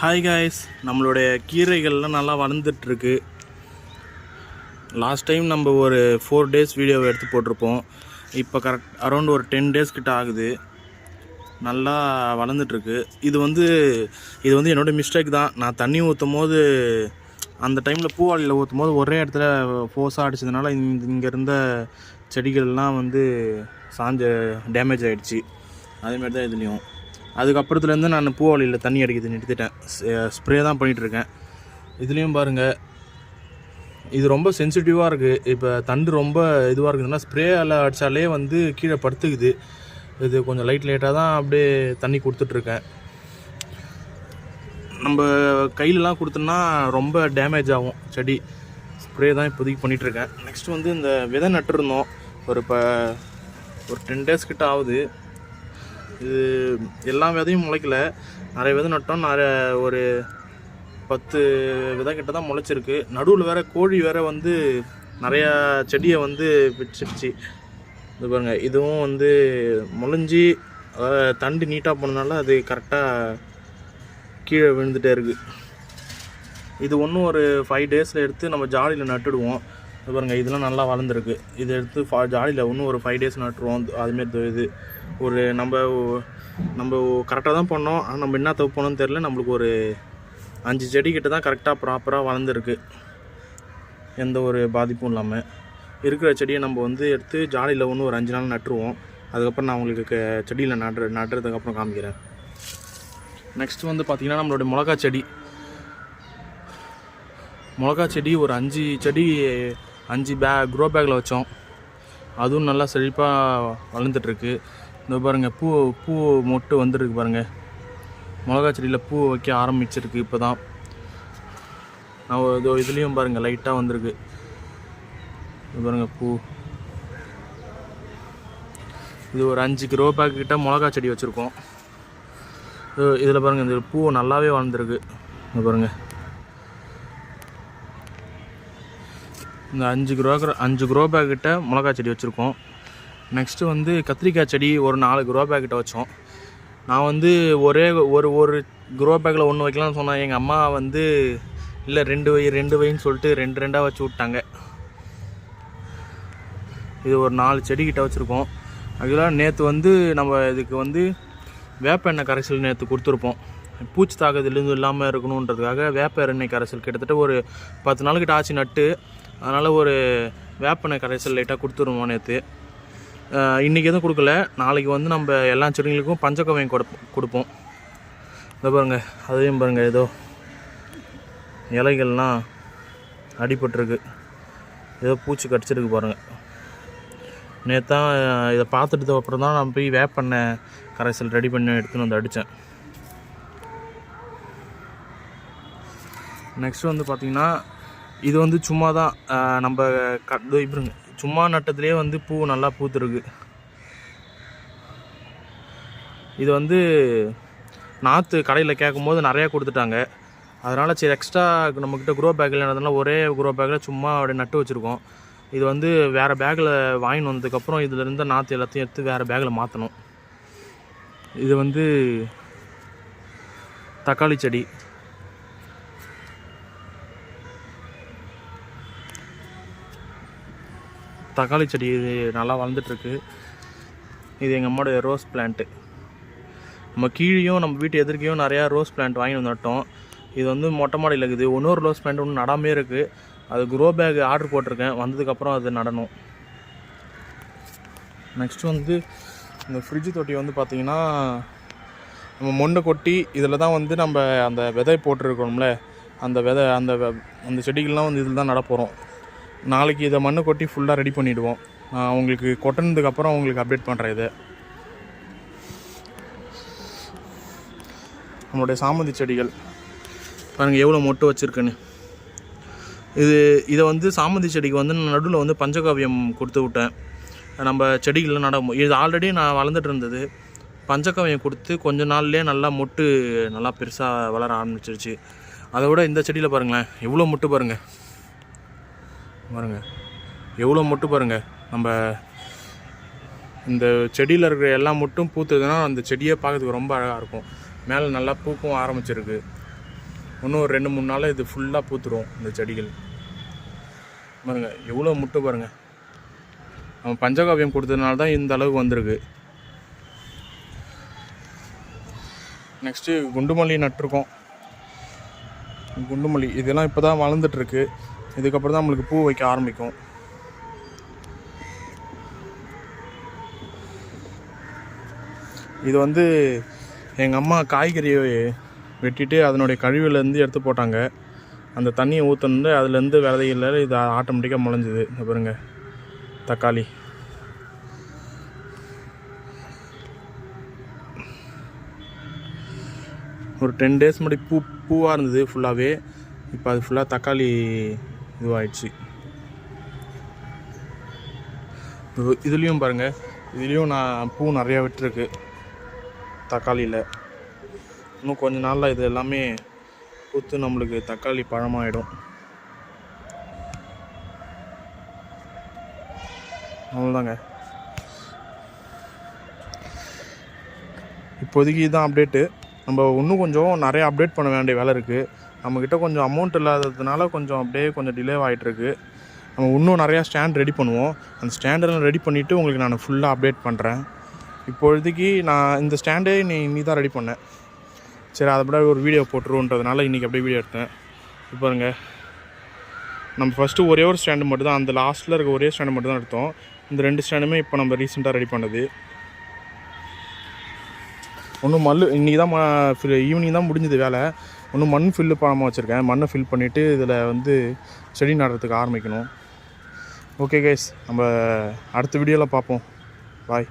Hi guys, நம்மளுடைய கீரைகள்லாம் நல்லா வளர்ந்துட்டுருக்கு. Last time நம்ம ஒரு 4 days வீடியோவை எடுத்து போட்டிருப்போம். இப்போ அரௌண்ட் ஒரு 10 days கிட்ட ஆகுது. நல்லா வளர்ந்துட்டுருக்கு. இது வந்து என்னோடய மிஸ்டேக் தான். நான் தண்ணி ஊற்றும் போது அந்த டைமில் பூவாளியில் ஊற்றும் போது ஒரே இடத்துல ஃபோர்ஸாக அடிச்சதுனால இங்கே இருந்த செடிகள்லாம் சாஞ்ச டேமேஜ் ஆகிடுச்சு. அதேமாதிரி தான் இதுலேயும். அதுக்கப்புறத்துலேருந்து நான் பூவாளியில் தண்ணி அடிக்கிறது நிறுத்திட்டேன். ஸ்ப்ரே தான் பண்ணிகிட்ருக்கேன். இதுலேயும் பாருங்கள், இது ரொம்ப சென்சிட்டிவாக இருக்குது. இப்போ தண்டு ரொம்ப இதுவாக இருக்குதுன்னா ஸ்ப்ரேயில் அடித்தாலே கீழே படுத்துக்குது. இது கொஞ்சம் லைட்டாக தான் அப்படியே தண்ணி கொடுத்துட்ருக்கேன். நம்ம கையிலலாம் கொடுத்தோன்னா ரொம்ப டேமேஜ் ஆகும் செடி. ஸ்ப்ரே தான் இப்போதைக்கு பண்ணிகிட்ருக்கேன். நெக்ஸ்ட் இந்த விதை நட்டுருந்தோம். ஒரு 10 days கிட்ட ஆகுது. இது எல்லா விதையும் முளைக்கல. நிறைய விதை நட்டோம். ஒரு 10 விதை கிட்ட தான் முளைச்சிருக்கு. நடுவில் வேறு கோழி வேறு நிறையா செடியை பிடிச்சிருச்சு. இது பாருங்கள், இதுவும் முளைஞ்சி தண்டு நீட்டாக போனதுனால அது கரெக்டாக கீழே விழுந்துகிட்டே இருக்குது. இது ஒன்றும் ஒரு 5 days எடுத்து நம்ம ஜாடியில் நட்டுடுவோம். இது பாருங்கள், இதெல்லாம் நல்லா வளர்ந்துருக்கு. இதை எடுத்து ஜாடியில் இன்னும் ஒரு 5 days நட்டுருவோம். அதுமாரி இது ஒரு நம்ம கரெக்டாக தான் பண்ணோம். ஆனால் நம்ம என்ன தப்பு பண்ணோன்னு தெரில. நம்மளுக்கு ஒரு 5 செடி கிட்ட தான் கரெக்டாக ப்ராப்பராக வளர்ந்துருக்கு, எந்த ஒரு பாதிப்பும் இல்லாமல். இருக்கிற செடியை நம்ம எடுத்து ஜாடியில் இன்னும் ஒரு 5 நாள் நட்டுருவோம். அதுக்கப்புறம் நான் உங்களுக்கு செடியில் நடுறதுக்கப்புறம் காமிக்கிறேன். நெக்ஸ்ட் பார்த்திங்கன்னா நம்மளுடைய மிளகா செடி ஒரு 5 செடி 5 க்ரோ பேக்கில் வச்சோம். அதுவும் நல்லா செழிப்பாக வளர்ந்துட்டுருக்கு. இந்த பாருங்கள், பூ மொட்டு வந்துருக்கு பாருங்கள். மிளகா செடியில் பூ வைக்க ஆரம்பிச்சிருக்கு இப்போ தான். நான் இதுலேயும் பாருங்கள் லைட்டாக வந்திருக்கு. இது பாருங்கள் பூ. இது ஒரு 5 க்ரோ பேக் கிட்ட மிளகா செடி வச்சுருக்கோம். இதில் பாருங்கள், இந்த பூ நல்லாவே வளர்ந்துருக்கு. இது பாருங்கள், இந்த 5 க்ரோ பேக் கிட்ட மிளகா செடி வச்சுருக்கோம். நெக்ஸ்ட்டு கத்திரிக்காய் செடி ஒரு 4 க்ரோ பேக் கிட்ட வச்சோம். நான் ஒரே ஒரு க்ரோ பேக்கில் 1 வைக்கலாம்னு சொன்னேன். எங்கள் அம்மா இல்லை 2 வைன்னு சொல்லிட்டு 2 வச்சு விட்டாங்க. இது ஒரு 4 செடி கிட்ட வச்சுருக்கோம். ஆக்சுவலாக நேற்று நம்ம இதுக்கு வேப்ப எண்ணெய் கரைசல் நேற்று கொடுத்துருப்போம். பூச்சி தாக்குதலேருந்து இல்லாமல் இருக்கணுன்றதுக்காக வேப்ப எண்ணெய் கரைசல் கிட்டத்தட்ட ஒரு 10 நாள் கிட்ட ஆச்சு நட்டு. அதனால் ஒரு வேப்பெண்ணெய் கரைசல் லைட்டாக கொடுத்துருவோம் நேற்று. இன்றைக்கி எதுவும் கொடுக்கல. நாளைக்கு நம்ம எல்லா செடிகளுக்கும் பஞ்சகவ்யம் கொடுப்போம். இதை பாருங்கள், அதையும் பாருங்கள், ஏதோ இலைகள்லாம் அடிபட்டிருக்கு. ஏதோ பூச்சி கடிச்சிருக்கு பாருங்கள். நேற்று தான் இதை பார்த்துட்டு அப்புறம் தான் நான் போய் வேப்பெண்ணெய் கரைசல் ரெடி பண்ணி எடுத்துன்னு அடித்தேன். நெக்ஸ்ட்டு பார்த்திங்கன்னா, இது சும்மா தான் நம்ம இப்படிங்க சும்மா நட்டத்துலேயே பூ நல்லா பூத்துருக்கு. இது நாற்று கடையில் கேட்கும்போது நிறையா கொடுத்துட்டாங்க. அதனால் சரி எக்ஸ்ட்ரா நம்மக்கிட்ட க்ரோ பேக் இல்லைன்றதுனால ஒரே க்ரோ பேக்கில் சும்மா அப்படியே நட்டு வச்சுருக்கோம். இது வேறு பேக்கில் வாங்கின்னு வந்ததுக்கப்புறம் இதில் இருந்த நாற்று எல்லாத்தையும் எடுத்து வேறு பேக்கில் மாற்றணும். இது தக்காளி செடி. தக்காளி செடி இது நல்லா வளர்ந்துட்டுருக்கு. இது எங்கள் அம்மாவோடைய ரோஸ் பிளான்ட்டு. நம்ம கீழேயும் நம்ம வீட்டு எதிர்க்கையும் நிறையா ரோஸ் பிளான்ட் வாங்கி நட்டோம். இது மொட்டை மாடியில் இருக்குது. இன்னொரு ரோஸ் பிளான்ட் ஒன்று நடாமே இருக்குது. அது க்ரோ பேக் ஆர்டர் போட்டிருக்கேன். வந்ததுக்கப்புறம் அது நடணும். நெக்ஸ்ட்டு இந்த ஃப்ரிட்ஜு தொட்டி பார்த்திங்கன்னா, நம்ம மொண்டை கொட்டி இதில் தான் நம்ம அந்த விதை போட்டிருக்கோம்ல, அந்த விதை அந்த செடிகள்லாம் இதில் தான் நடப்போகிறோம். நாளைக்கு இதை மண்ணை கொட்டி ஃபுல்லாக ரெடி பண்ணிவிடுவோம். நான் உங்களுக்கு கொட்டினதுக்கப்புறம் உங்களுக்கு அப்டேட் பண்ணுறேன். இதை நம்மளுடைய சாமந்தி செடிகள் பாருங்கள் எவ்வளோ மொட்டு வச்சுருக்குன்னு. இதை சாமந்தி செடிக்கு நடுவில் பஞ்சகாவியம் கொடுத்து விட்டேன். நம்ம செடிகளில் இது ஆல்ரெடி நான் வளர்ந்துட்டு இருந்தது. பஞ்சகாவியம் கொடுத்து கொஞ்ச நாள்லேயே நல்லா மொட்டு நல்லா பெருசாக வளர ஆரம்பிச்சிருச்சு. அதை விட இந்த செடியில் பாருங்களேன், எவ்வளோ மொட்டு பாருங்கள் எவ்வளோ மொட்டு பாருங்கள். நம்ம இந்த செடியில் இருக்கிற எல்லாம் மட்டும் பூத்துதுன்னா அந்த செடியை பார்க்கறதுக்கு ரொம்ப அழகாக இருக்கும். மேலே நல்லா பூக்கும் ஆரம்பிச்சிருக்கு. இன்னும் ஒரு 2-3 நாள் இது ஃபுல்லாக பூத்துரும் இந்த செடிகள். பாருங்கள் எவ்வளோ முட்டை பாருங்கள். நம்ம பஞ்சகாவியம் கொடுத்ததுனால தான் இந்த அளவுக்கு வந்திருக்கு. நெக்ஸ்ட்டு குண்டுமல்லி நட்டிருக்கோம். குண்டுமல்லி இதெல்லாம் இப்போ தான் வளர்ந்துட்டுருக்கு. இதுக்கப்புறம் தான் நம்மளுக்கு பூ வைக்க ஆரம்பிக்கும். இது வந்து எங்கள் அம்மா காய்கறியை வெட்டிட்டு அதனுடைய கழிவுலேருந்து எடுத்து போட்டாங்க. அந்த தண்ணியை ஊற்றுனது அதுலேருந்து விதையில் இது ஆட்டோமேட்டிக்காக முளைஞ்சிது. இந்த பாருங்க தக்காளி. ஒரு 10 days முன்னாடி பூவாக இருந்தது ஃபுல்லாகவே. இப்போ அது ஃபுல்லாக தக்காளி இதுவாகிடுச்சு. இதுலேயும் பாருங்கள், இதுலேயும் பூ நிறையா விட்டுருக்கு தக்காளியில். இன்னும் கொஞ்ச நாளில் இது எல்லாமே பூத்து நம்மளுக்கு தக்காளி பழமாயிடும். அவ்வளோதாங்க. இப்போதைக்கு இதுதான் அப்டேட்டு. நம்ம இன்னும் கொஞ்சம் நிறைய அப்டேட் பண்ண வேண்டிய வேலை இருக்குது. நம்மக்கிட்ட கொஞ்சம் அமௌண்ட் இல்லாததுனால கொஞ்சம் டிலே ஆகிட்டுருக்கு. நம்ம இன்னும் நிறையா ஸ்டாண்ட் ரெடி பண்ணுவோம். அந்த ஸ்டாண்டெல்லாம் ரெடி பண்ணிவிட்டு உங்களுக்கு நான் ஃபுல்லாக அப்டேட் பண்ணுறேன். இப்போதைக்கு நான் இந்த ஸ்டாண்டே நீ தான் ரெடி பண்ணேன். சரி, அதை விட ஒரு வீடியோ போட்டுருன்றதுனால இன்றைக்கி அப்படியே வீடியோ எடுத்தேன். இப்போ பாருங்க, நம்ம ஃபஸ்ட்டு ஒரே ஒரு ஸ்டாண்டு மட்டும் தான், அந்த லாஸ்ட்டில் இருக்க ஒரே ஸ்டாண்டு மட்டும் தான் எடுத்தோம். இந்த 2 ஸ்டாண்டுமே இப்போ நம்ம ரீசெண்டாக ரெடி பண்ணது. ஒன்றும் இன்றைக்கி தான் ஈவினிங் தான் முடிஞ்சது வேலை. ஒன்றும் மண் ஃபில்லு பண்ணாமல் வச்சுருக்கேன். மண்ணை ஃபில் பண்ணிவிட்டு இதில் வந்து செடி நடுறதுக்கு ஆரம்பிக்கணும். ஓகே கைஸ், நம்ம அடுத்த வீடியோவில் பார்ப்போம். பாய்.